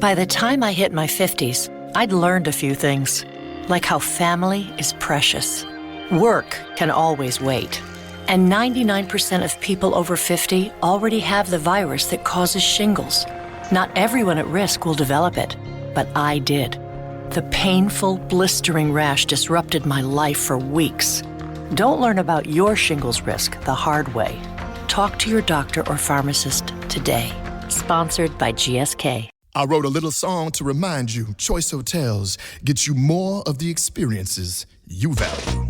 By the time I hit my 50s, I'd learned a few things, like how family is precious. Work can always wait. And 99% of people over 50 already have the virus that causes shingles. Not everyone at risk will develop it, but I did. The painful, blistering rash disrupted my life for weeks. Don't learn about your shingles risk the hard way. Talk to your doctor or pharmacist today. Sponsored by GSK. I wrote a little song to remind you, Choice Hotels get you more of the experiences you value.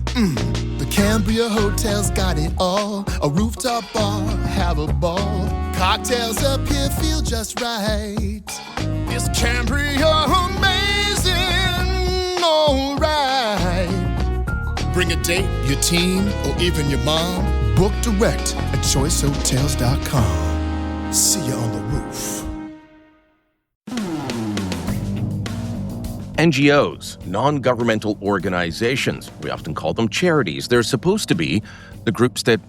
The Cambria Hotel's got it all. A rooftop bar, have a ball. Cocktails up here feel just right. Is Cambria amazing? All right. Bring a date, your team, or even your mom. Book direct at choicehotels.com. See you on the roof. NGOs, non-governmental organizations, we often call them charities. They're supposed to be the groups that,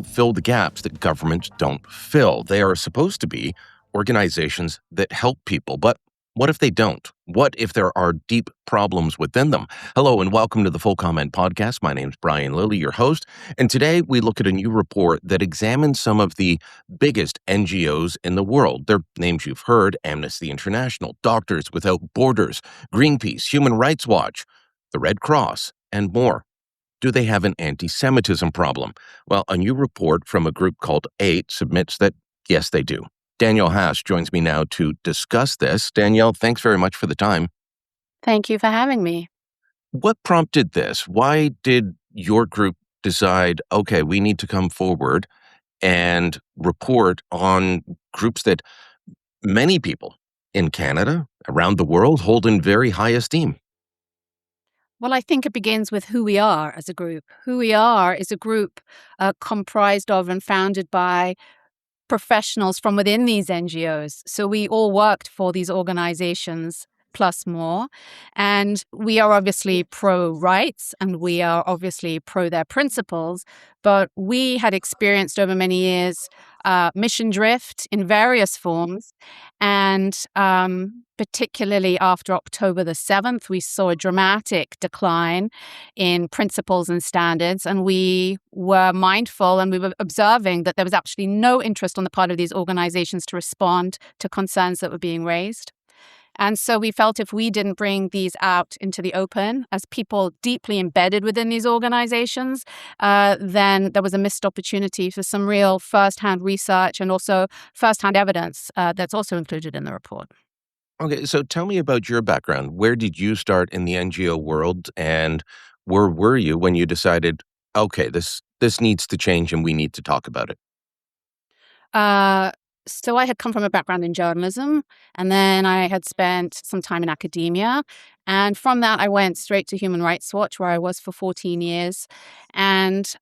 fill the gaps that governments don't fill. They are supposed to be organizations that help people. But what if they don't? What if there are deep problems within them? Hello and welcome to the Full Comment Podcast. My name's Brian Lilly, your host. And today we look at a new report that examines some of the biggest NGOs in the world. They're names you've heard: Amnesty International, Doctors Without Borders, Greenpeace, Human Rights Watch, the Red Cross, and more. Do they have an anti-Semitism problem? Well, a new report from a group called 8 submits that, yes, they do. Danielle Haas joins me now to discuss this. Danielle, thanks very much for the time. Thank you for having me. What prompted this? Why did your group decide, okay, we need to come forward and report on groups that many people in Canada, around the world, hold in very high esteem? Well, I think it begins with who we are as a group. Who we are is a group comprised of and founded by professionals from within these NGOs. So we all worked for these organizations plus more. And we are obviously pro-rights and we are obviously pro their principles. But we had experienced over many years mission drift in various forms. And particularly after October the 7th, we saw a dramatic decline in principles and standards. And we were mindful and we were observing that there was actually no interest on the part of these organizations to respond to concerns that were being raised. And so we felt if we didn't bring these out into the open as people deeply embedded within these organizations, then there was a missed opportunity for some real firsthand research and also firsthand evidence that's also included in the report. Okay, so tell me about your background. Where did you start in the NGO world, and where were you when you decided, okay, this needs to change and we need to talk about it? So I had come from a background in journalism, and then I had spent some time in academia. And from that, I went straight to Human Rights Watch, where I was for 14 years. And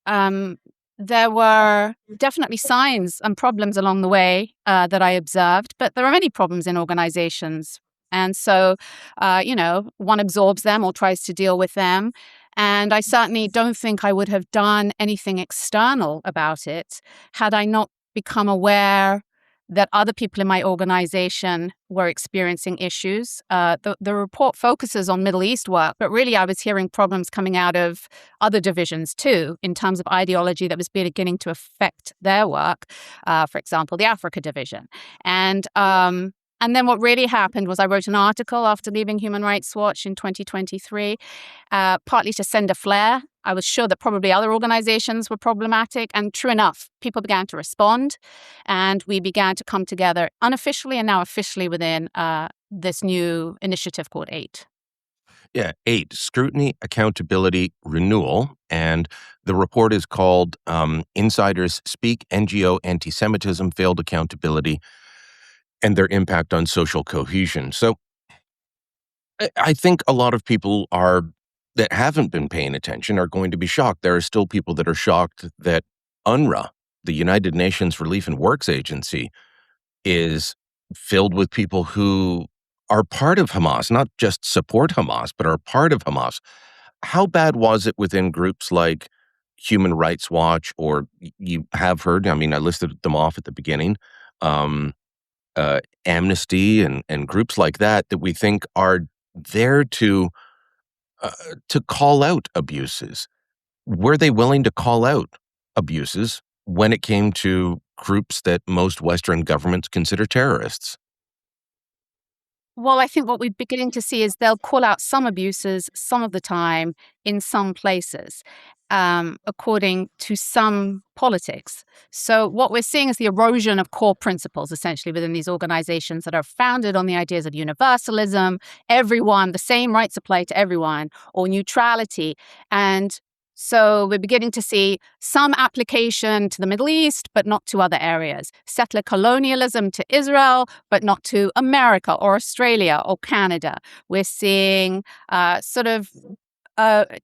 there were definitely signs and problems along the way that I observed, but there are many problems in organizations. And so, one absorbs them or tries to deal with them. And I certainly don't think I would have done anything external about it had I not become aware that other people in my organization were experiencing issues. The report focuses on Middle East work, but really I was hearing problems coming out of other divisions too, in terms of ideology that was beginning to affect their work, for example, the Africa division. And then what really happened was I wrote an article after leaving Human Rights Watch in 2023, partly to send a flare. I was sure that probably other organizations were problematic. And true enough, people began to respond. And we began to come together unofficially and now officially within this new initiative called 8. Yeah, 8, Scrutiny, Accountability, Renewal. And the report is called Insiders Speak, NGO Anti-Semitism, Failed Accountability, and Their Impact on Social Cohesion. So I think a lot of people that haven't been paying attention are going to be shocked. There are still people that are shocked that UNRWA, the United Nations Relief and Works Agency, is filled with people who are part of Hamas, not just support Hamas, but are part of Hamas. How bad was it within groups like Human Rights Watch, or you have heard, I listed them off at the beginning, Amnesty and groups like that we think are there uh, to call out abuses. Were they willing to call out abuses when it came to groups that most Western governments consider terrorists? Well, I think what we're beginning to see is they'll call out some abuses some of the time in some places, according to some politics. So, what we're seeing is the erosion of core principles essentially within these organizations that are founded on the ideas of universalism, everyone, the same rights apply to everyone, or neutrality. And so we're beginning to see some application to the Middle East, but not to other areas. Settler colonialism to Israel, but not to America or Australia or Canada. We're seeing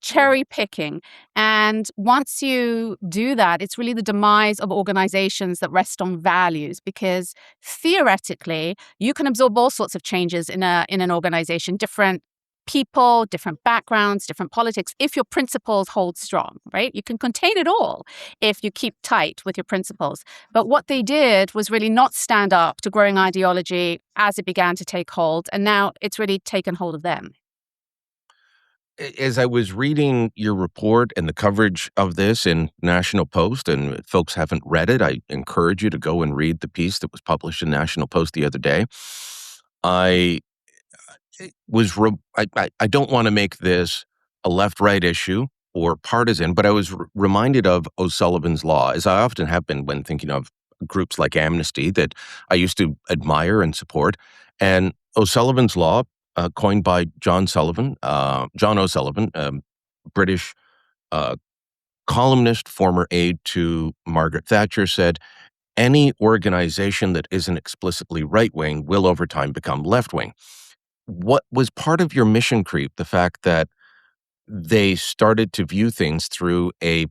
cherry picking. And once you do that, it's really the demise of organizations that rest on values, because theoretically, you can absorb all sorts of changes in an organization, different people, different backgrounds, different politics, if your principles hold strong, right? You can contain it all if you keep tight with your principles. But what they did was really not stand up to growing ideology as it began to take hold. And now it's really taken hold of them. As I was reading your report and the coverage of this in National Post, and if folks haven't read it, I encourage you to go and read the piece that was published in National Post the other day. I I don't want to make this a left-right issue or partisan, but I was reminded of O'Sullivan's Law, as I often have been when thinking of groups like Amnesty that I used to admire and support. And O'Sullivan's Law, coined by John O'Sullivan, British uh, columnist, former aide to Margaret Thatcher, said, any organization that isn't explicitly right-wing will over time become left-wing. What was part of your mission creep, the fact that they started to view things through a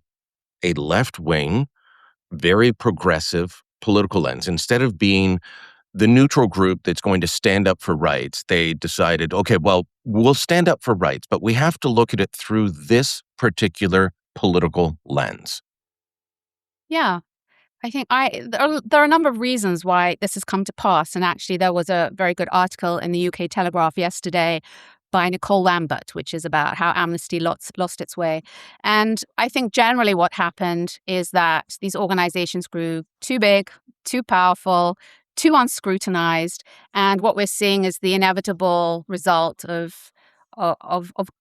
left-wing, very progressive political lens? Instead of being the neutral group that's going to stand up for rights, they decided, okay, well, we'll stand up for rights, but we have to look at it through this particular political lens. Yeah. I think there are a number of reasons why this has come to pass. And actually, there was a very good article in the UK Telegraph yesterday by Nicole Lambert, which is about how Amnesty lost its way. And I think generally what happened is that these organizations grew too big, too powerful, too unscrutinized. And what we're seeing is the inevitable result of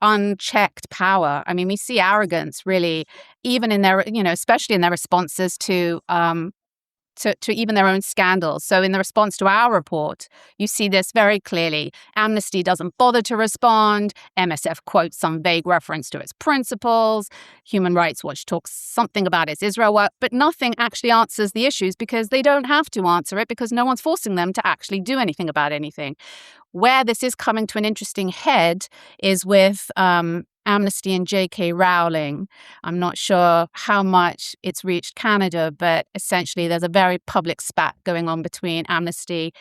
unchecked power. I mean, we see arrogance really, even in their, especially in their responses to even their own scandals. So in the response to our report, you see this very clearly. Amnesty doesn't bother to respond. MSF quotes some vague reference to its principles. Human Rights Watch talks something about its Israel work, but nothing actually answers the issues because they don't have to answer it because no one's forcing them to actually do anything about anything. Where this is coming to an interesting head is with Amnesty and J.K. Rowling. I'm not sure how much it's reached Canada, but essentially there's a very public spat going on between Amnesty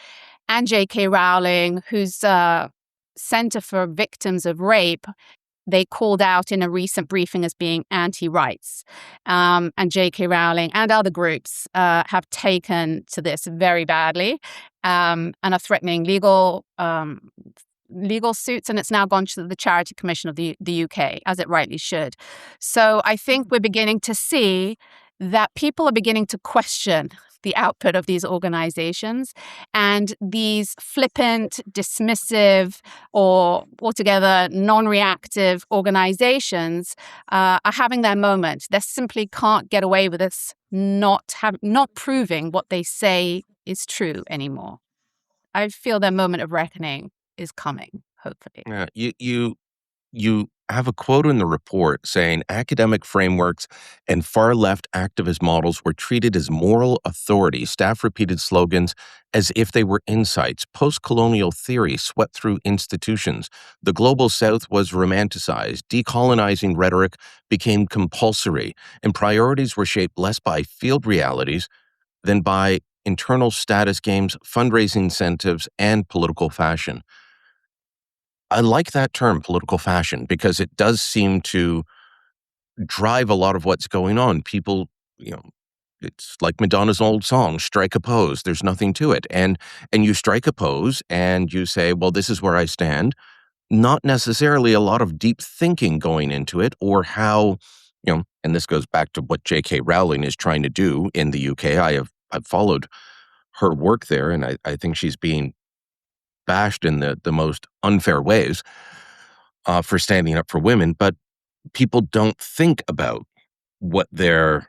and J.K. Rowling, whose Center for Victims of Rape they called out in a recent briefing as being anti-rights. And J.K. Rowling and other groups have taken to this very badly and are threatening legal suits, and it's now gone to the Charity Commission of the UK, as it rightly should. So I think we're beginning to see that people are beginning to question the output of these organizations, and these flippant, dismissive, or altogether non-reactive organizations are having their moment. They simply can't get away with this not proving what they say is true anymore. I feel their moment of reckoning is coming, hopefully. Yeah, you have a quote in the report saying academic frameworks and far left activist models were treated as moral authority. Staff repeated slogans as if they were insights. Post-colonial theory swept through institutions. The global south was romanticized. Decolonizing rhetoric became compulsory, and priorities were shaped less by field realities than by internal status games, fundraising incentives, and political fashion. I like that term, political fashion, because it does seem to drive a lot of what's going on. People, you know, It's like Madonna's old song, "Strike a pose." There's nothing to it, and you strike a pose, and you say, "Well, this is where I stand." Not necessarily a lot of deep thinking going into it, or how, and this goes back to what J.K. Rowling is trying to do in the UK. I've followed her work there, and I think she's being bashed in the most unfair ways for standing up for women. But people don't think about what their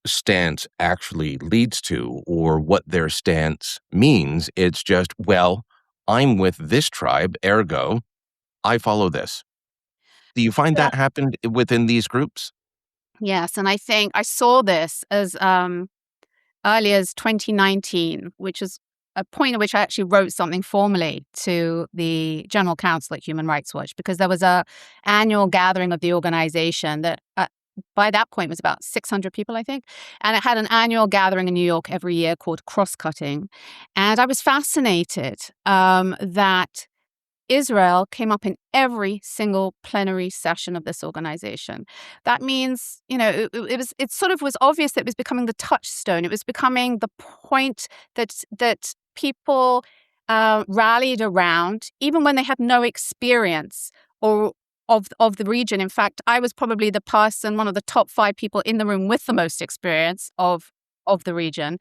stance actually leads to or what their stance means. It's just, well, I'm with this tribe, ergo, I follow this. Do you find Yeah. that happened within these groups? Yes, and I think I saw this as early as 2019, which is a point at which I actually wrote something formally to the General Counsel at Human Rights Watch, because there was a annual gathering of the organization that by that point was about 600 people, I think. And it had an annual gathering in New York every year called Cross-Cutting. And I was fascinated that Israel came up in every single plenary session of this organization. That means, it sort of was obvious that it was becoming the touchstone. It was becoming the point that people rallied around, even when they had no experience or of the region. In fact, I was probably one of the top 5 people in the room with the most experience of the region.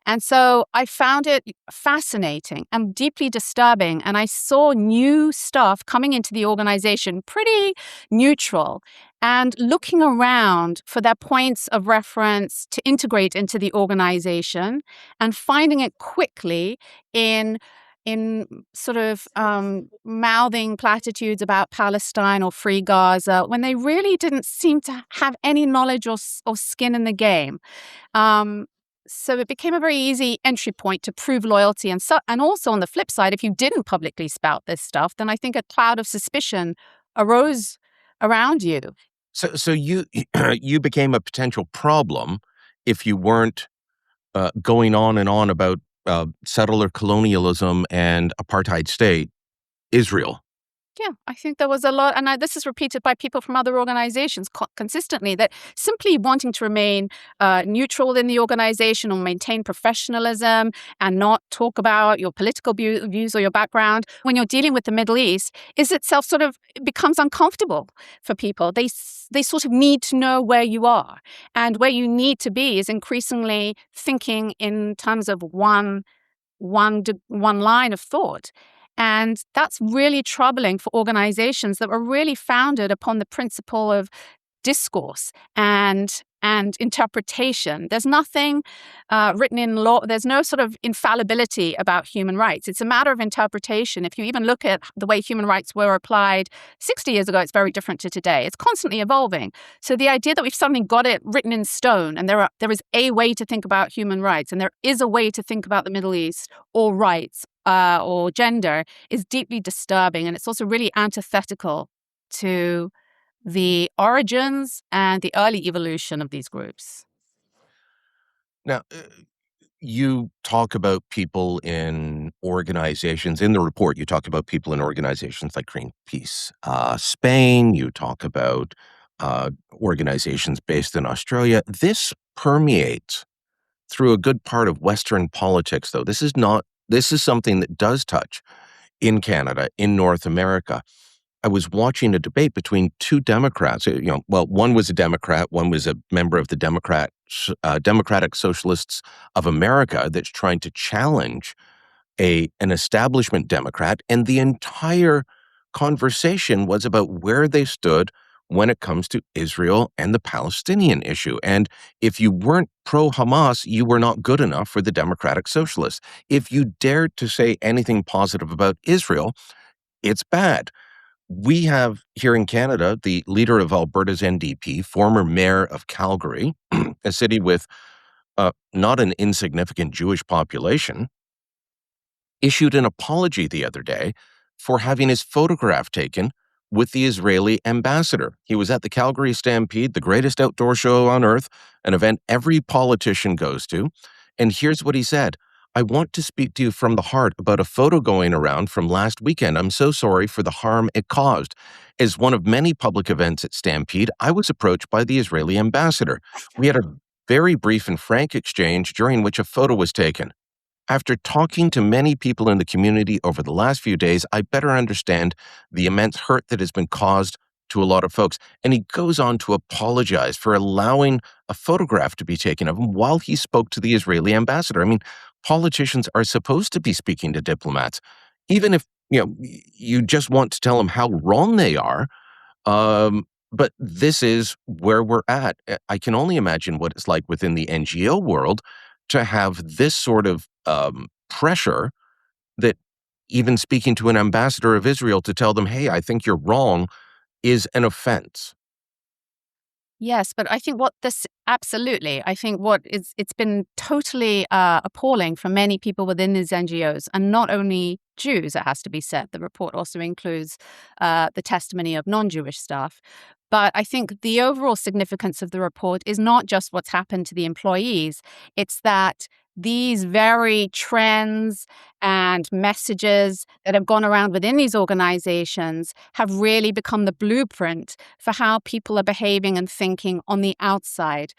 And so I found it fascinating and deeply disturbing. And I saw new stuff coming into the organization, pretty neutral, and looking around for their points of reference to integrate into the organization, and finding it quickly in sort of mouthing platitudes about Palestine or Free Gaza, when they really didn't seem to have any knowledge or skin in the game. So it became a very easy entry point to prove loyalty. And also on the flip side, if you didn't publicly spout this stuff, then I think a cloud of suspicion arose around you. So you you became a potential problem if you weren't going on and on about settler colonialism and apartheid state Israel. Yeah, I think there was a lot, and this is repeated by people from other organizations consistently, that simply wanting to remain neutral in the organization or maintain professionalism and not talk about your political views or your background when you're dealing with the Middle East is itself sort of becomes uncomfortable for people. They sort of need to know where you are, and where you need to be is increasingly thinking in terms of one line of thought. And that's really troubling for organizations that were really founded upon the principle of discourse and interpretation. There's nothing written in law. There's no sort of infallibility about human rights. It's a matter of interpretation. If you even look at the way human rights were applied 60 years ago, it's very different to today. It's constantly evolving. So the idea that we've suddenly got it written in stone, and there is a way to think about human rights, and there is a way to think about the Middle East or rights or gender, is deeply disturbing. And it's also really antithetical to the origins and the early evolution of these groups. Now, you talk about people in organizations. In the report, you talk about people in organizations like Greenpeace, Spain. You talk about organizations based in Australia. This permeates through a good part of Western politics, though. This is something that does touch in Canada, in North America. I was watching a debate between 2 Democrats. One was a Democrat, one was a member of the Democratic Socialists of America that's trying to challenge an establishment Democrat, and the entire conversation was about where they stood when it comes to Israel and the Palestinian issue. And if you weren't pro-Hamas, you were not good enough for the Democratic Socialists. If you dared to say anything positive about Israel, it's bad. We have here in Canada the leader of Alberta's NDP, former mayor of Calgary, a city with not an insignificant Jewish population, issued an apology the other day for having his photograph taken with the Israeli ambassador. He was at the Calgary Stampede, the greatest outdoor show on earth, an event every politician goes to. And here's what he said. "I want to speak to you from the heart about a photo going around from last weekend. I'm so sorry for the harm it caused. As one of many public events at Stampede, I was approached by the Israeli ambassador. We had a very brief and frank exchange during which a photo was taken. After talking to many people in the community over the last few days, I better understand the immense hurt that has been caused to a lot of folks. And he goes on to apologize for allowing a photograph to be taken of him while he spoke to the Israeli ambassador. I mean, politicians are supposed to be speaking to diplomats, even if you just want to tell them how wrong they are. But this is where we're at. I can only imagine what it's like within the NGO world to have this sort of pressure that even speaking to an ambassador of Israel to tell them, hey, I think you're wrong, is an offense. Yes, but I think I think it's been totally appalling for many people within these NGOs, and not only Jews, it has to be said. The report also includes the testimony of non-Jewish staff. But I think the overall significance of the report is not just what's happened to the employees, it's that these very trends and messages that have gone around within these organizations have really become the blueprint for how people are behaving and thinking on the outside.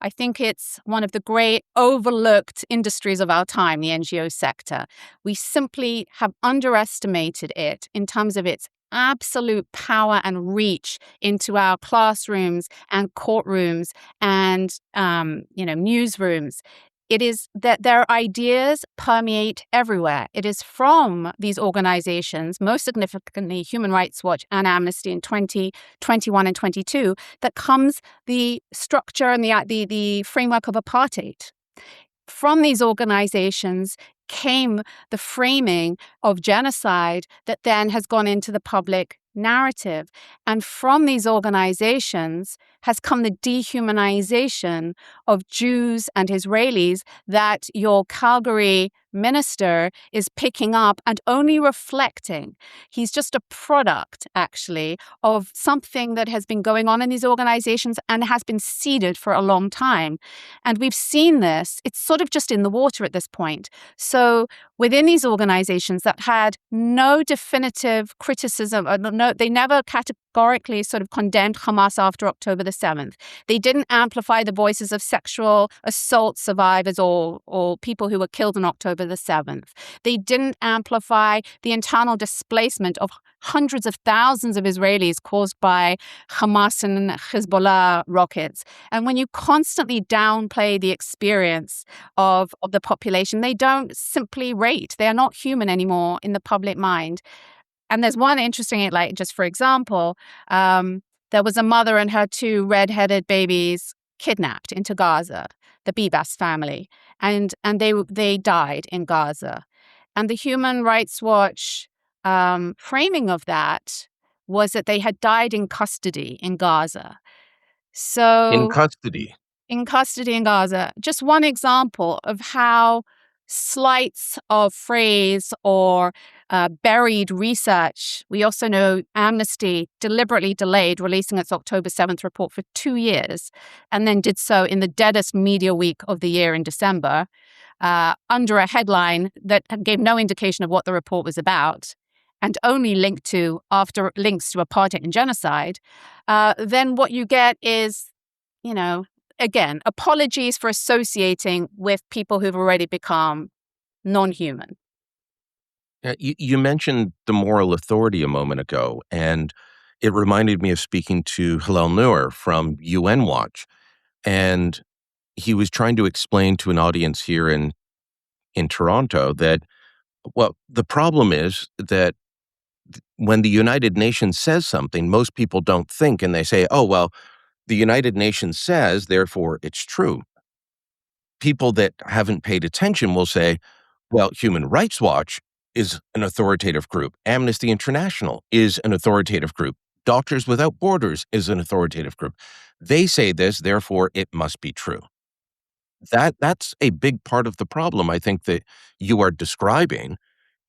I think it's one of the great overlooked industries of our time, the NGO sector. We simply have underestimated it in terms of its absolute power and reach into our classrooms and courtrooms and newsrooms. It is that their ideas permeate everywhere. It is from these organizations, most significantly Human Rights Watch and Amnesty in 2021 and 22, that comes the structure and the framework of apartheid. From these organizations came the framing of genocide that then has gone into the public narrative. And from these organizations has come the dehumanization of Jews and Israelis that your Calgary minister is picking up and only reflecting. He's just a product, actually, of something that has been going on in these organizations and has been seeded for a long time. And we've seen this. It's sort of just in the water at this point. So within these organizations that had no definitive criticism, they never categorically sort of condemned Hamas after October the 7th. They didn't amplify the voices of sexual assault survivors or people who were killed on October the 7th. They didn't amplify the internal displacement of hundreds of thousands of Israelis caused by Hamas and Hezbollah rockets. And when you constantly downplay the experience of the population, they don't simply rate. They are not human anymore in the public mind. And there's one interesting, like, just for example, there was a mother and her two red-headed babies kidnapped into Gaza, the Bibas family, and they died in Gaza. And the Human Rights Watch framing of that was that they had died in custody in Gaza. In So custody. in custody in Gaza, just one example of how slights of phrase or buried research. We also know Amnesty deliberately delayed releasing its October 7th report for 2 years and then did so in the deadest media week of the year in December under a headline that gave no indication of what the report was about and only links to apartheid and genocide. Then what you get is, again, apologies for associating with people who've already become non-human. You mentioned the moral authority a moment ago, and it reminded me of speaking to Hillel Neuer from UN Watch. And he was trying to explain to an audience here in Toronto that, well, the problem is that when the United Nations says something, most people don't think, and they say, oh, well, the United Nations says, therefore it's true. People that haven't paid attention will say, well, Human Rights Watch is an authoritative group. Amnesty International is an authoritative group. Doctors Without Borders is an authoritative group. They say this, therefore it must be true. That's a big part of the problem, I think, that you are describing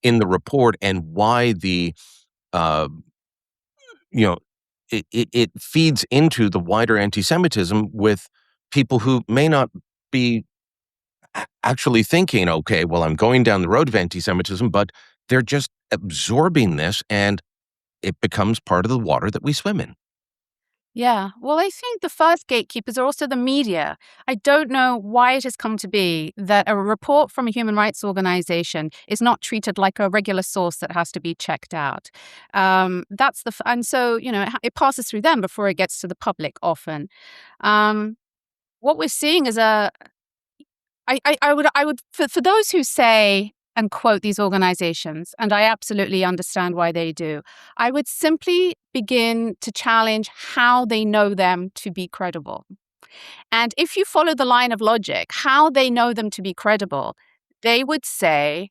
in the report, and why it feeds into the wider anti-Semitism with people who may not be actually thinking, okay, well, I'm going down the road of anti-Semitism, but they're just absorbing this and it becomes part of the water that we swim in. Yeah. Well, I think the first gatekeepers are also the media. I don't know why it has come to be that a report from a human rights organization is not treated like a regular source that has to be checked out. And so, it passes through them before it gets to the public often. Um, what we're seeing is I would, for those who say and quote these organizations, and I absolutely understand why they do, I would simply begin to challenge how they know them to be credible. And if you follow the line of logic, how they know them to be credible, they would say,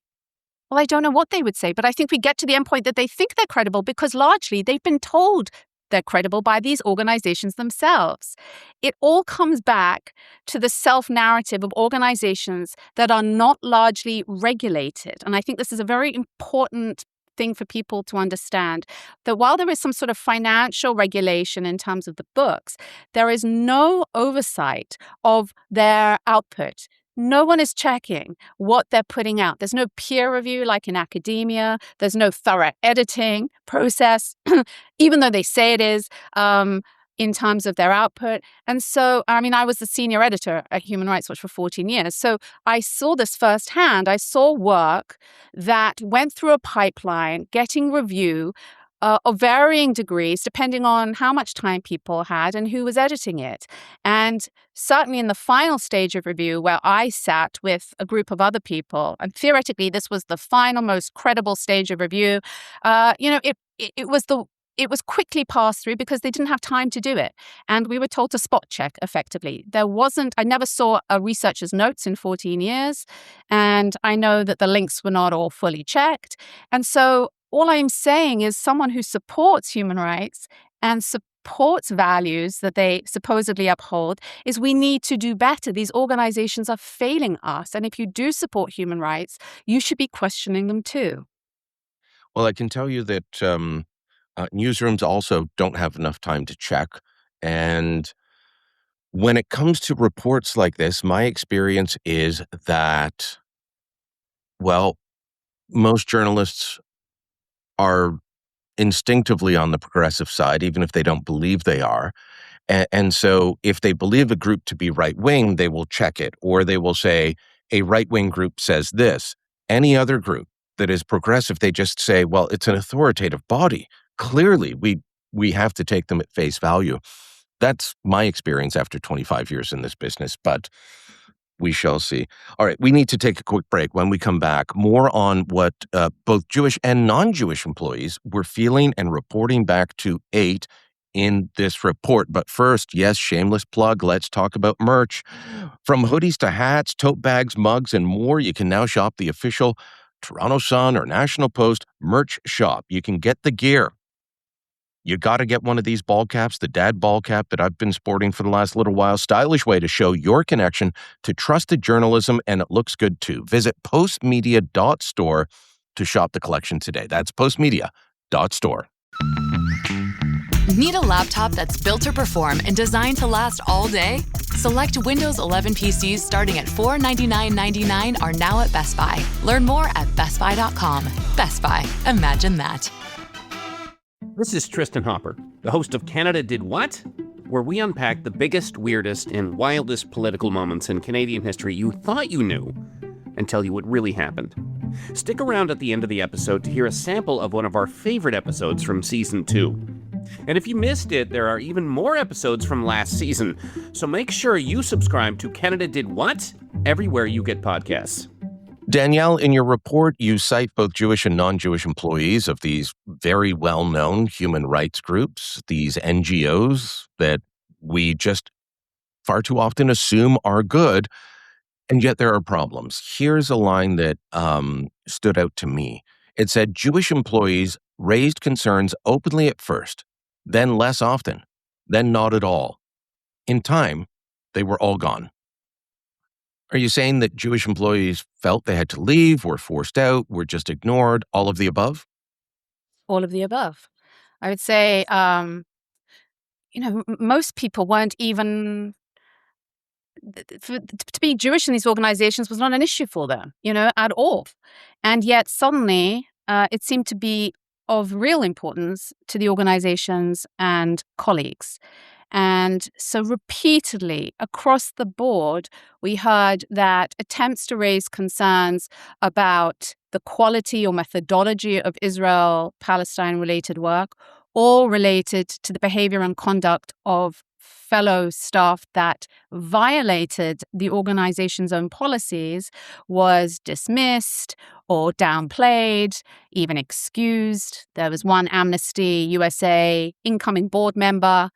well, I don't know what they would say, but I think we get to the end point that they think they're credible because largely they've been told they're credible by these organizations themselves. It all comes back to the self-narrative of organizations that are not largely regulated. And I think this is a very important thing for people to understand, that while there is some sort of financial regulation in terms of the books, there is no oversight of their output. No one is checking what they're putting out. There's no peer review like in academia. There's no thorough editing process, even though they say it is, in terms of their output. And so, I mean, I was the senior editor at Human Rights Watch for 14 years. So I saw this firsthand. I saw work that went through a pipeline, getting review of varying degrees, depending on how much time people had and who was editing it. And certainly in the final stage of review, where I sat with a group of other people, and theoretically this was the final, most credible stage of review, it was quickly passed through because they didn't have time to do it. And we were told to spot check effectively. I never saw a researcher's notes in 14 years. And I know that the links were not all fully checked. And so all I'm saying is someone who supports human rights and supports values that they supposedly uphold is we need to do better. These organizations are failing us. And if you do support human rights, you should be questioning them too. Well, I can tell you that newsrooms also don't have enough time to check. And when it comes to reports like this, my experience is that, well, most journalists are instinctively on the progressive side, even if they don't believe they are. And so if they believe a group to be right wing, they will check it, or they will say, a right wing group says this. Any other group that is progressive, they just say, well, it's an authoritative body. Clearly, we have to take them at face value. That's my experience after 25 years in this business, but we shall see. All right, we need to take a quick break. When we come back, more on what both Jewish and non-Jewish employees were feeling and reporting back to 8 in this report. But first, yes, shameless plug, let's talk about merch. From hoodies to hats, tote bags, mugs, and more, you can now shop the official Toronto Sun or National Post merch shop. You can get the gear. You got to get one of these ball caps, the dad ball cap that I've been sporting for the last little while. Stylish way to show your connection to trusted journalism, and it looks good too. Visit postmedia.store to shop the collection today. That's postmedia.store. Need a laptop that's built to perform and designed to last all day? Select Windows 11 PCs starting at $499.99 are now at Best Buy. Learn more at bestbuy.com. Best Buy. Imagine that. This is Tristan Hopper, the host of Canada Did What?, where we unpack the biggest, weirdest, and wildest political moments in Canadian history you thought you knew and tell you what really happened. Stick around at the end of the episode to hear a sample of one of our favorite episodes from Season 2. And if you missed it, there are even more episodes from last season, so make sure you subscribe to Canada Did What? Everywhere you get podcasts. Danielle, in your report, you cite both Jewish and non-Jewish employees of these very well-known human rights groups, these NGOs that we just far too often assume are good, and yet there are problems. Here's a line that stood out to me. It said, Jewish employees raised concerns openly at first, then less often, then not at all. In time, they were all gone. Are you saying that Jewish employees felt they had to leave, were forced out, were just ignored, all of the All of the above. I would say, most people weren't even to be Jewish in these organizations was not an issue for them, at all. And yet suddenly it seemed to be of real importance to the organizations and colleagues. And so repeatedly across the board, we heard that attempts to raise concerns about the quality or methodology of Israel-Palestine related work, all related to the behavior and conduct of fellow staff that violated the organization's own policies, was dismissed or downplayed, even excused. There was one Amnesty USA incoming board member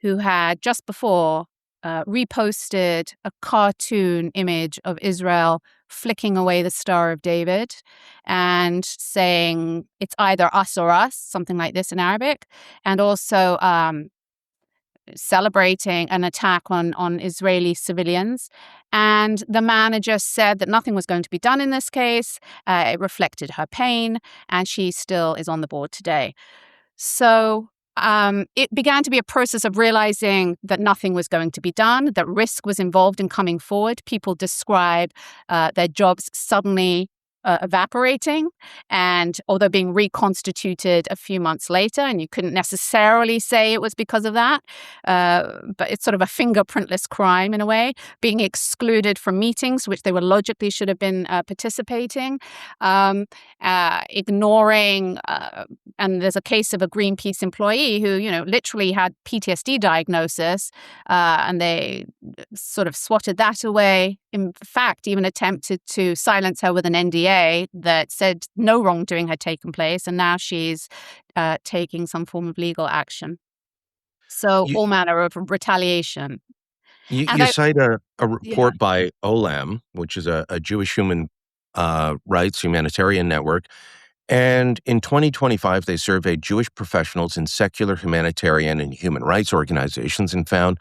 who had just before reposted a cartoon image of Israel flicking away the Star of David and saying it's either us or us, something like this in Arabic, and also celebrating an attack on Israeli civilians. And the manager said that nothing was going to be done in this case. It reflected her pain, and she still is on the board today. So it began to be a process of realizing that nothing was going to be done, that risk was involved in coming forward. People describe their jobs suddenly evaporating, and although being reconstituted a few months later, and you couldn't necessarily say it was because of that, but it's sort of a fingerprintless crime in a way, being excluded from meetings which they were logically should have been participating, ignoring, and there's a case of a Greenpeace employee who, literally had PTSD diagnosis, and they sort of swatted that away. In fact, even attempted to silence her with an NDA that said no wrongdoing had taken place, and now she's taking some form of legal action. So You, all manner of retaliation. you, And you cite a yeah. report by OLAM, which is a Jewish human rights humanitarian network. And in 2025, they surveyed Jewish professionals in secular, humanitarian, and human rights organizations and found,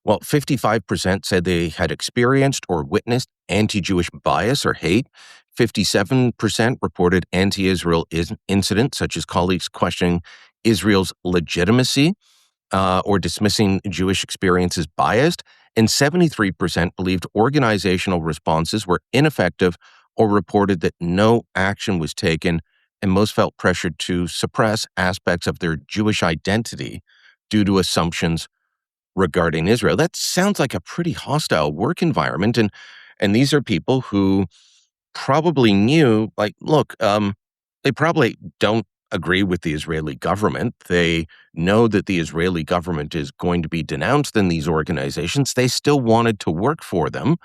55% said they had experienced or witnessed anti-Jewish bias or hate. 57% reported anti-Israel incidents, such as colleagues questioning Israel's legitimacy or dismissing Jewish experience as biased. And 73% believed organizational responses were ineffective or reported that no action was taken, and most felt pressured to suppress aspects of their Jewish identity due to assumptions regarding Israel. That sounds like a pretty hostile work environment, and these are people who probably knew, look, they probably don't agree with the Israeli government. They know that the Israeli government is going to be denounced in these organizations. They still wanted to work for them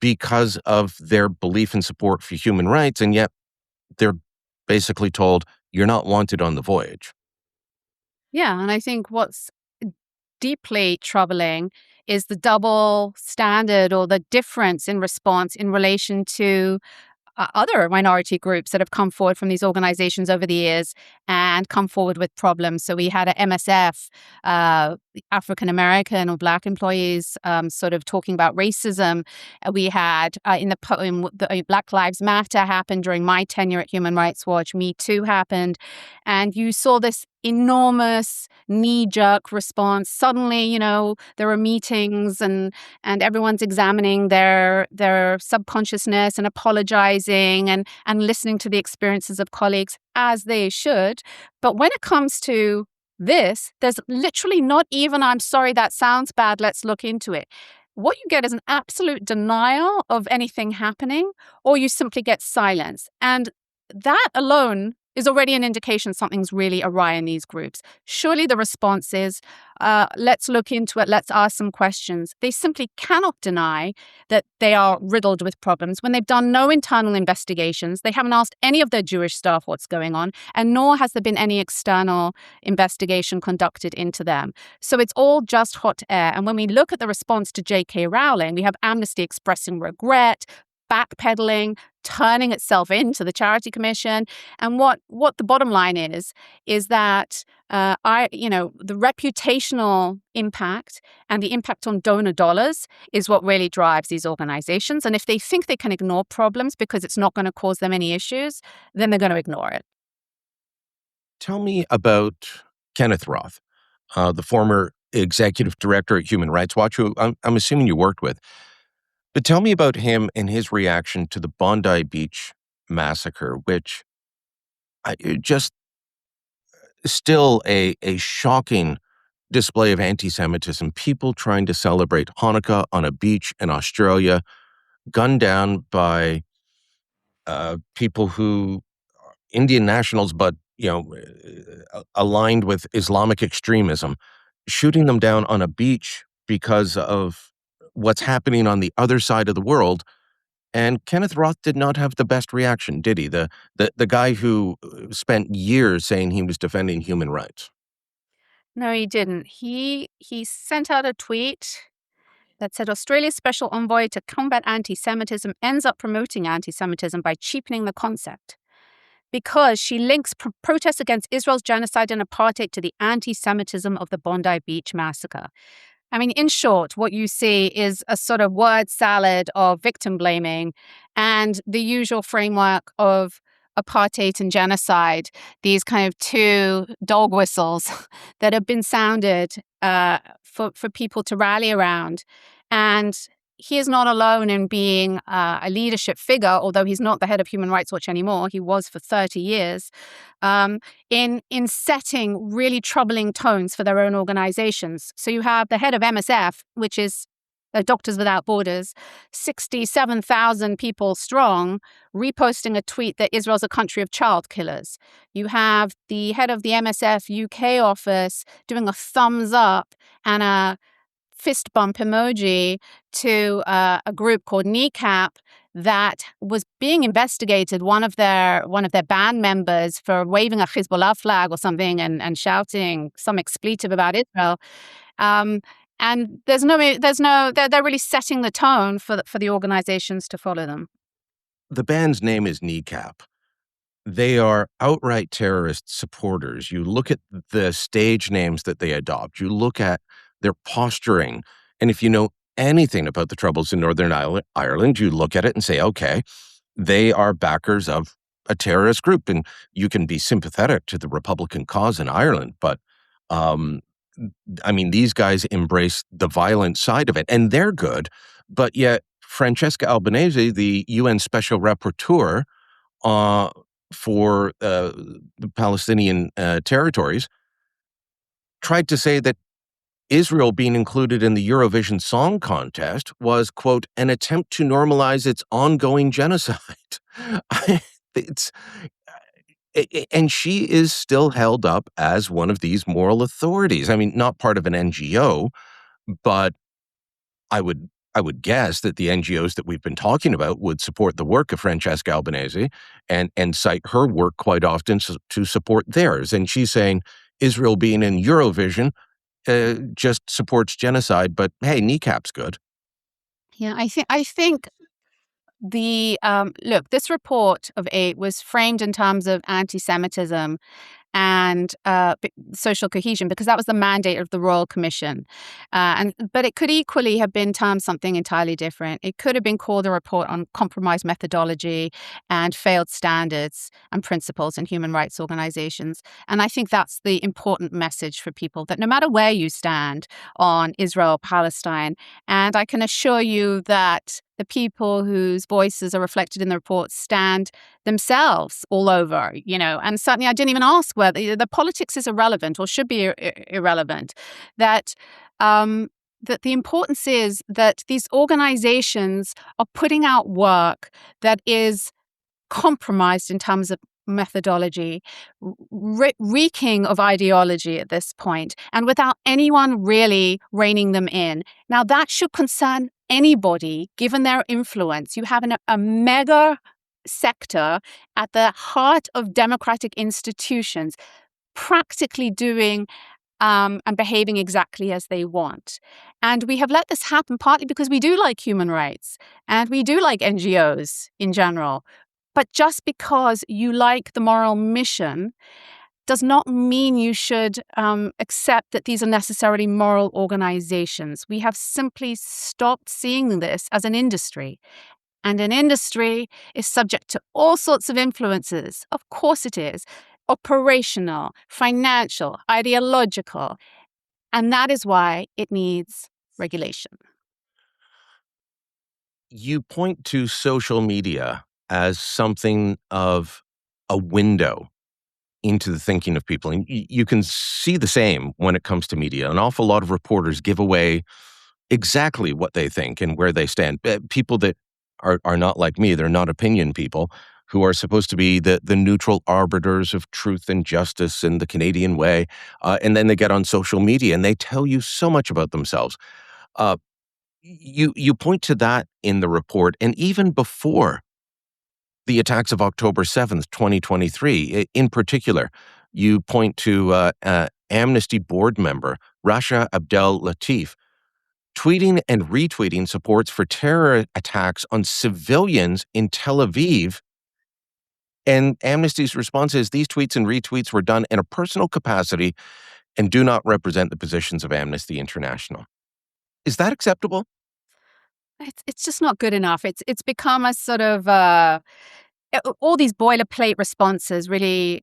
because of their belief and support for human rights, and yet they're basically told, you're not wanted on the voyage. Yeah, and I think what's deeply troubling is the double standard or the difference in response in relation to other minority groups that have come forward from these organizations over the years and come forward with problems. So we had a MSF, African American or Black employees, sort of talking about racism. We had in the Black Lives Matter happened during my tenure at Human Rights Watch. Me Too happened, and you saw this enormous knee-jerk response. Suddenly, there are meetings and everyone's examining their subconsciousness and apologizing and listening to the experiences of colleagues, as they should. But when it comes to this, there's literally not even, I'm sorry, that sounds bad, let's look into it. What you get is an absolute denial of anything happening, or you simply get silence. And that alone is already an indication something's really awry in these groups. Surely the response is, let's look into it, let's ask some questions. They simply cannot deny that they are riddled with problems when they've done no internal investigations. They haven't asked any of their Jewish staff what's going on, and nor has there been any external investigation conducted into them. So it's all just hot air. And when we look at the response to J.K. Rowling, we have Amnesty expressing regret, backpedaling, turning itself into the Charity Commission. And what the bottom line is that the reputational impact and the impact on donor dollars is what really drives these organizations. And if they think they can ignore problems because it's not going to cause them any issues, then they're going to ignore it. Tell me about Kenneth Roth, the former executive director at Human Rights Watch, who I'm assuming you worked with. But tell me about him and his reaction to the Bondi Beach massacre, which still a shocking display of anti-Semitism. People trying to celebrate Hanukkah on a beach in Australia, gunned down by people who Indian nationals, but aligned with Islamic extremism, shooting them down on a beach because of what's happening on the other side of the world. And Kenneth Roth did not have the best reaction, did he? The guy who spent years saying he was defending human rights. No, he didn't. He sent out a tweet that said Australia's special envoy to combat anti-Semitism ends up promoting anti-Semitism by cheapening the concept, because she links protests against Israel's genocide and apartheid to the anti-Semitism of the Bondi Beach massacre. I mean, in short, what you see is a sort of word salad of victim blaming and the usual framework of apartheid and genocide, these kind of two dog whistles that have been sounded for people to rally around. And he is not alone in being a leadership figure, although he's not the head of Human Rights Watch anymore. He was for 30 years, in setting really troubling tones for their own organizations. So you have the head of MSF, which is Doctors Without Borders, 67,000 people strong, reposting a tweet that Israel's a country of child killers. You have the head of the MSF UK office doing a thumbs up and a fist bump emoji to a group called Kneecap that was being investigated. One of their band members for waving a Hezbollah flag or something and shouting some expletive about Israel. And they're really setting the tone for the organizations to follow them. The band's name is Kneecap. They are outright terrorist supporters. You look at the stage names that they adopt. You look at their posturing. And if you know anything about the troubles in Northern Ireland, you look at it and say, okay, they are backers of a terrorist group. And you can be sympathetic to the Republican cause in Ireland. But, these guys embrace the violent side of it. And they're good. But yet, Francesca Albanese, the UN Special Rapporteur, for the Palestinian territories, tried to say that Israel being included in the Eurovision Song Contest was, quote, an attempt to normalize its ongoing genocide. And she is still held up as one of these moral authorities. I mean, not part of an NGO, but I would guess that the NGOs that we've been talking about would support the work of Francesca Albanese and cite her work quite often to support theirs. And she's saying Israel being in Eurovision just supports genocide, but hey, Kneecap's good. Yeah, I think the look, this report of 8 was framed in terms of anti-Semitism and social cohesion, because that was the mandate of the Royal Commission. But it could equally have been termed something entirely different. It could have been called a report on compromised methodology and failed standards and principles in human rights organizations. And I think that's the important message for people, that no matter where you stand on Israel, Palestine, and I can assure you that the people whose voices are reflected in the report stand themselves all over, and certainly I didn't even ask whether the politics is irrelevant or should be irrelevant, that the importance is that these organizations are putting out work that is compromised in terms of methodology, reeking of ideology at this point, and without anyone really reining them in. Now, that should concern anybody, given their influence. You have a mega sector at the heart of democratic institutions practically doing and behaving exactly as they want. And we have let this happen partly because we do like human rights and we do like NGOs in general. But just because you like the moral mission does not mean you should accept that these are necessarily moral organizations. We have simply stopped seeing this as an industry. And an industry is subject to all sorts of influences. Of course it is. Operational, financial, ideological. And that is why it needs regulation. You point to social media as something of a window into the thinking of people. And you can see the same when it comes to media. An awful lot of reporters give away exactly what they think and where they stand. People that are not like me, they're not opinion people, who are supposed to be the neutral arbiters of truth and justice in the Canadian way. And then they get on social media and they tell you so much about themselves. Uh, you point to that in the report, and even before the attacks of October 7th, 2023, in particular, you point to Amnesty board member Rasha Abdel Latif tweeting and retweeting supports for terror attacks on civilians in Tel Aviv. And Amnesty's response is these tweets and retweets were done in a personal capacity and do not represent the positions of Amnesty International. Is that acceptable? It's just not good enough. It's become a sort of all these boilerplate responses really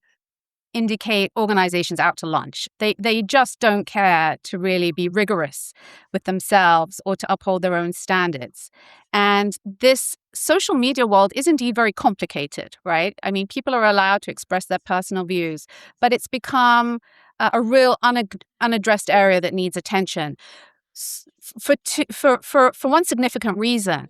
indicate organizations out to lunch. They just don't care to really be rigorous with themselves or to uphold their own standards. And this social media world is indeed very complicated, right? I mean, people are allowed to express their personal views, but it's become a real unaddressed area that needs attention. For one significant reason.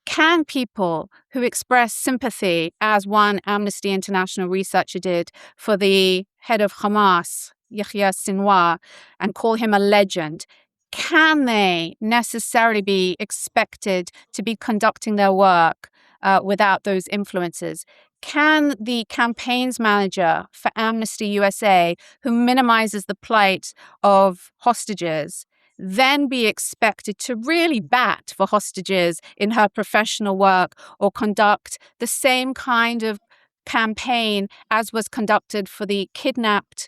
Can people who express sympathy, as one Amnesty International researcher did for the head of Hamas, Yahya Sinwar, and call him a legend, can they necessarily be expected to be conducting their work without those influences? Can the campaigns manager for Amnesty USA, who minimizes the plight of hostages, then be expected to really bat for hostages in her professional work or conduct the same kind of campaign as was conducted for the kidnapped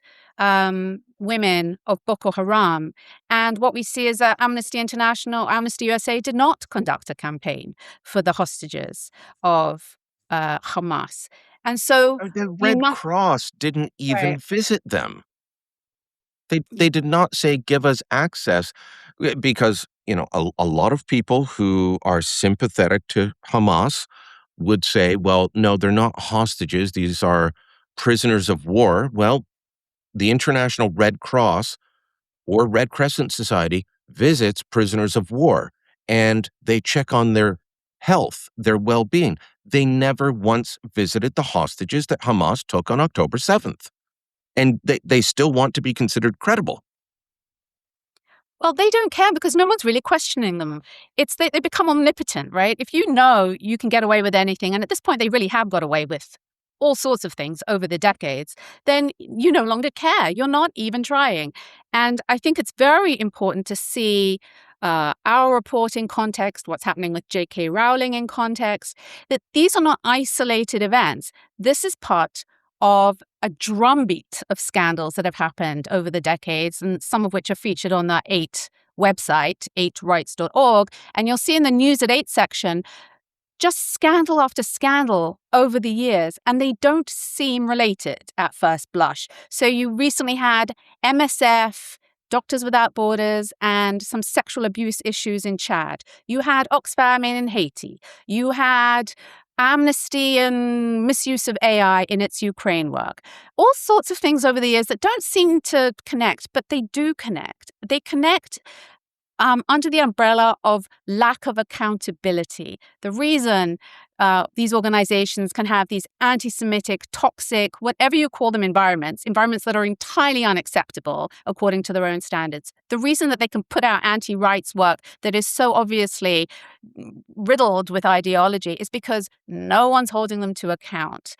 women of Boko Haram? And what we see is that Amnesty International, Amnesty USA did not conduct a campaign for the hostages of Hamas. And so The Red Cross didn't even visit them. They did not say, give us access, because, a lot of people who are sympathetic to Hamas would say, well, no, they're not hostages. These are prisoners of war. Well, the International Red Cross or Red Crescent Society visits prisoners of war and they check on their health, their well-being. They never once visited the hostages that Hamas took on October 7th. And they still want to be considered credible. Well, they don't care because no one's really questioning them. They become omnipotent, right? If you know you can get away with anything, and at this point they really have got away with all sorts of things over the decades, then you no longer care. You're not even trying. And I think it's very important to see our report in context, what's happening with J.K. Rowling in context, that these are not isolated events. This is part of a drumbeat of scandals that have happened over the decades, and some of which are featured on the 8 website, 8rights.org. And you'll see in the News at 8 section, just scandal after scandal over the years, and they don't seem related at first blush. So you recently had MSF, Doctors Without Borders, and some sexual abuse issues in Chad. You had Oxfam in Haiti. You had Amnesty and misuse of AI in its Ukraine work. All sorts of things over the years that don't seem to connect, but they do connect. They connect under the umbrella of lack of accountability. The reason these organizations can have these anti-Semitic, toxic, whatever you call them, environments that are entirely unacceptable according to their own standards. The reason that they can put out anti-rights work that is so obviously riddled with ideology is because no one's holding them to account.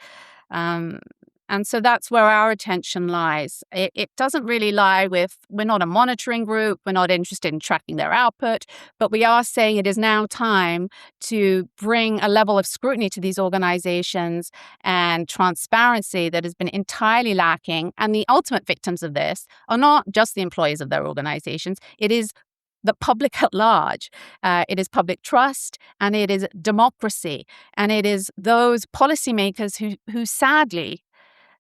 And so that's where our attention lies. It doesn't really lie with, we're not a monitoring group, we're not interested in tracking their output, but we are saying it is now time to bring a level of scrutiny to these organizations and transparency that has been entirely lacking. And the ultimate victims of this are not just the employees of their organizations, it is the public at large. It is public trust, and it is democracy, and it is those policymakers who sadly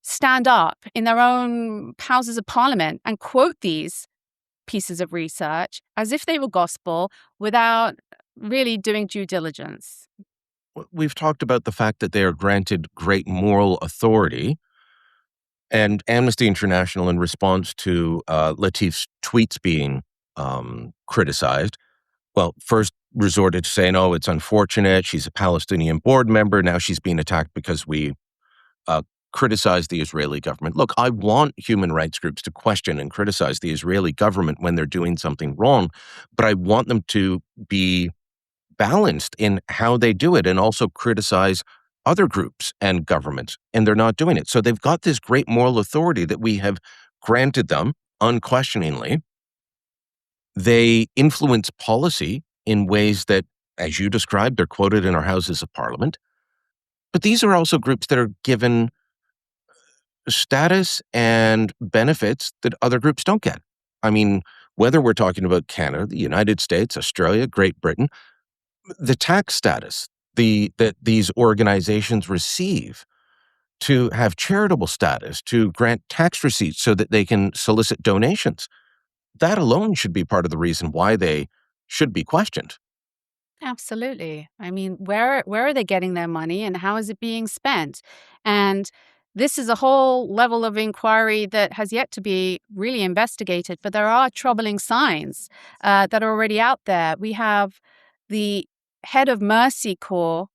stand up in their own houses of parliament and quote these pieces of research as if they were gospel without really doing due diligence. We've talked about the fact that they are granted great moral authority. And Amnesty International, in response to Latif's tweets being criticized, well, first resorted to saying, oh, it's unfortunate. She's a Palestinian board member. Now she's being attacked because we criticize the Israeli government. Look, I want human rights groups to question and criticize the Israeli government when they're doing something wrong, but I want them to be balanced in how they do it and also criticize other groups and governments, and they're not doing it. So they've got this great moral authority that we have granted them unquestioningly. They influence policy in ways that, as you described, they're quoted in our Houses of Parliament. But these are also groups that are given status and benefits that other groups don't get. I mean, whether we're talking about Canada, the United States, Australia, Great Britain, the tax status that these organizations receive to have charitable status, to grant tax receipts so that they can solicit donations, that alone should be part of the reason why they should be questioned. Absolutely. I mean, where are they getting their money and how is it being spent? And this is a whole level of inquiry that has yet to be really investigated, but there are troubling signs that are already out there. We have the head of Mercy Corps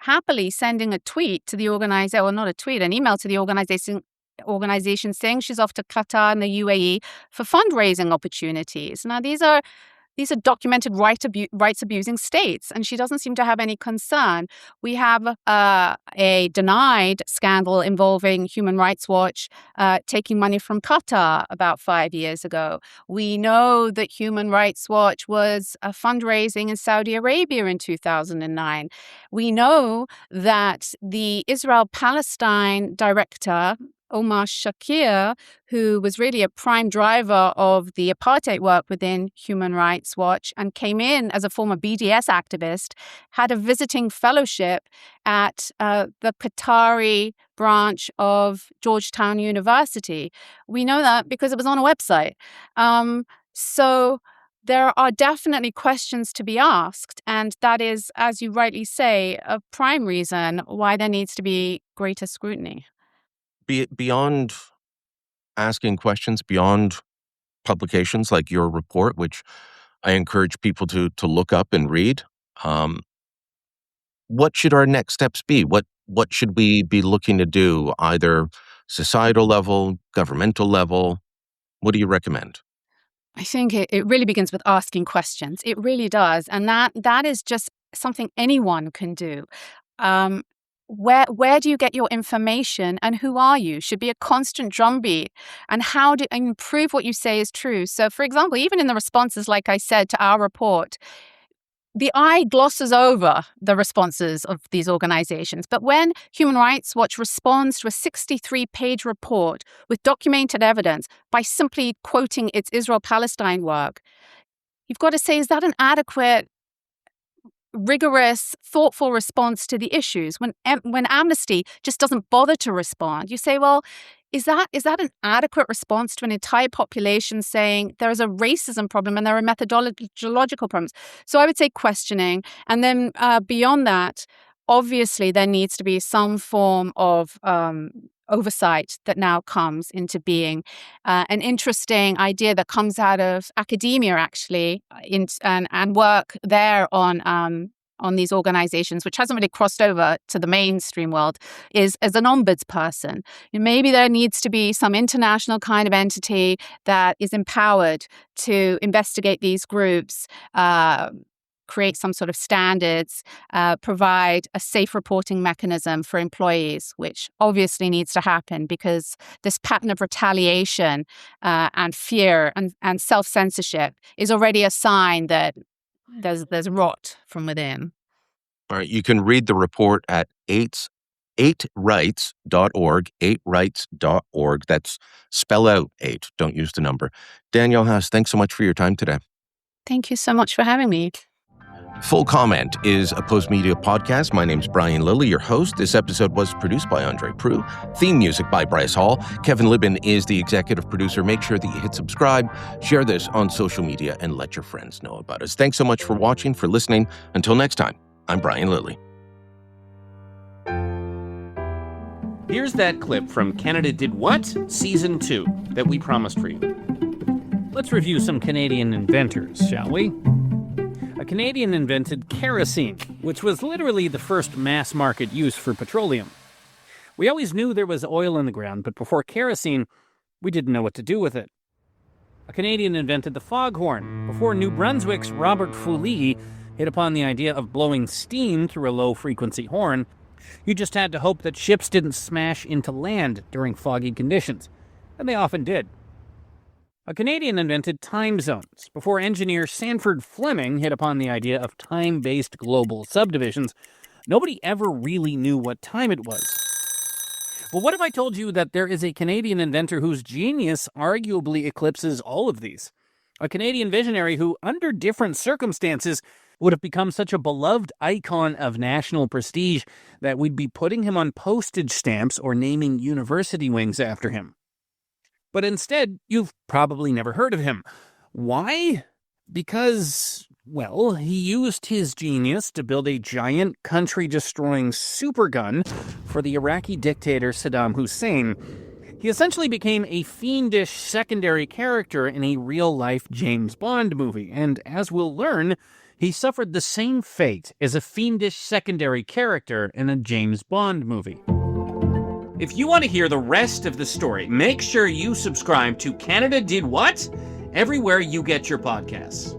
happily sending a tweet to the organizer, or not a tweet, an email to the organization saying she's off to Qatar and the UAE for fundraising opportunities. Now, these are documented rights abusing states, and she doesn't seem to have any concern. We have a denied scandal involving Human Rights Watch taking money from Qatar about 5 years ago. We know that Human Rights Watch was fundraising in Saudi Arabia in 2009. We know that the Israel-Palestine director, Omar Shakir, who was really a prime driver of the apartheid work within Human Rights Watch and came in as a former BDS activist, had a visiting fellowship at the Qatari branch of Georgetown University. We know that because it was on a website. So there are definitely questions to be asked, and that is, as you rightly say, a prime reason why there needs to be greater scrutiny. Beyond asking questions, beyond publications like your report, which I encourage people to look up and read, what should our next steps be? What should we be looking to do, either societal level, governmental level? What do you recommend? I think it really begins with asking questions. It really does. And that is just something anyone can do. Where do you get your information and who are you should be a constant drumbeat, and how do and prove what you say is true. So, for example, even in the responses, like I said, to our report, the eye glosses over the responses of these organizations. But when Human Rights Watch responds to a 63-page report with documented evidence by simply quoting its Israel-Palestine work, you've got to say, is that an adequate, rigorous, thoughtful response to the issues? When Amnesty just doesn't bother to respond, you say, well, is that an adequate response to an entire population saying there is a racism problem and there are methodological problems? So I would say questioning. And then beyond that, obviously there needs to be some form of oversight that now comes into being. An interesting idea that comes out of academia, actually, and work there on these organizations, which hasn't really crossed over to the mainstream world, is as an ombudsperson. Maybe there needs to be some international kind of entity that is empowered to investigate these groups, create some sort of standards, provide a safe reporting mechanism for employees, which obviously needs to happen because this pattern of retaliation and fear and self-censorship is already a sign that there's rot from within. All right, you can read the report at 8rights.org, 8rights.org. That's spell out 8, don't use the number. Danielle Haas, thanks so much for your time today. Thank you so much for having me. Full Comment is a Postmedia podcast. My name's Brian Lilly, your host. This episode was produced by Andre Prue. Theme music by Bryce Hall. Kevin Libin is the executive producer. Make sure that you hit subscribe, share this on social media, and let your friends know about us. Thanks so much for watching, for listening. Until next time, I'm Brian Lilly. Here's that clip from Canada Did What? Season 2 that we promised for you. Let's review some Canadian inventors, shall we? A Canadian invented kerosene, which was literally the first mass-market use for petroleum. We always knew there was oil in the ground, but before kerosene, we didn't know what to do with it. A Canadian invented the foghorn before New Brunswick's Robert Foulie hit upon the idea of blowing steam through a low-frequency horn. You just had to hope that ships didn't smash into land during foggy conditions, and they often did. A Canadian invented time zones before engineer Sanford Fleming hit upon the idea of time-based global subdivisions. Nobody ever really knew what time it was. Well, what if I told you that there is a Canadian inventor whose genius arguably eclipses all of these? A Canadian visionary who, under different circumstances, would have become such a beloved icon of national prestige that we'd be putting him on postage stamps or naming university wings after him. But instead, you've probably never heard of him. Why? Because, well, he used his genius to build a giant country-destroying supergun for the Iraqi dictator Saddam Hussein. He essentially became a fiendish secondary character in a real-life James Bond movie, and as we'll learn, he suffered the same fate as a fiendish secondary character in a James Bond movie. If you want to hear the rest of the story, make sure you subscribe to Canada Did What? Everywhere you get your podcasts.